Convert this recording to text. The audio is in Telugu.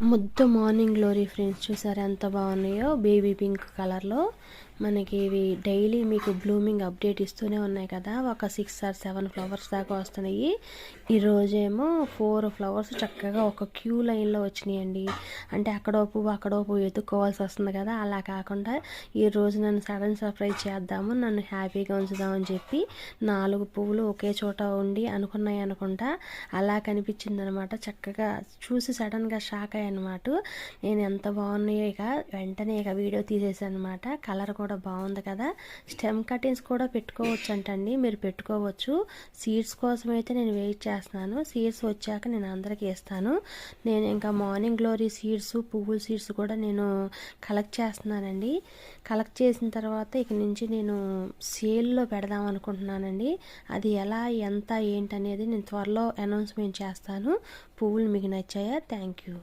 ముద్ద మార్నింగ్ గ్లోరీ ఫ్రెండ్స్ చూసారా ఎంత బాగున్నాయో, బేబీ పింక్ కలర్లో. మనకి ఇవి డైలీ మీకు బ్లూమింగ్ అప్డేట్ ఇస్తూనే ఉన్నాయి కదా, ఒక 6 or 7 ఫ్లవర్స్ దాకా వస్తున్నాయి. ఈరోజేమో 4 ఫ్లవర్స్ చక్కగా ఒక క్యూ లైన్లో వచ్చినాయండి. అంటే అక్కడో పువ్వు ఎత్తుక్కోవాల్సి వస్తుంది కదా, అలా కాకుండా ఈరోజు నన్ను సడన్ సర్ప్రైజ్ చేద్దాము, నన్ను హ్యాపీగా ఉంచుదామని చెప్పి 4 పువ్వులు ఒకే చోట ఉండి అనుకున్నాయి అనుకుంటా. అలా కనిపించింది అనమాట. చక్కగా చూసి సడన్గా షాక్ అయ్యాను అనమాట. నేను ఎంత బాగున్నాయో వెంటనే వీడియో తీసేసాను అనమాట. కలర్ కూడా బాగుంది కదా. స్టెమ్ కటింగ్స్ కూడా పెట్టుకోవచ్చు అంటండి, మీరు పెట్టుకోవచ్చు. సీడ్స్ కోసం అయితే నేను వెయిట్ చేస్తున్నాను. సీడ్స్ వచ్చాక నేను అందరికీ ఇస్తాను. నేను ఇంకా మార్నింగ్ గ్లోరీ సీడ్స్, పువ్వుల సీడ్స్ కూడా నేను కలెక్ట్ చేస్తున్నానండి. కలెక్ట్ చేసిన తర్వాత ఇక నుంచి నేను సేల్లో పెడదాం అనుకుంటున్నానండి. అది ఎలా, ఎంత, ఏంటనేది నేను త్వరలో అనౌన్స్మెంట్ చేస్తాను. పువ్వులు మీకు నచ్చాయా? Thank you.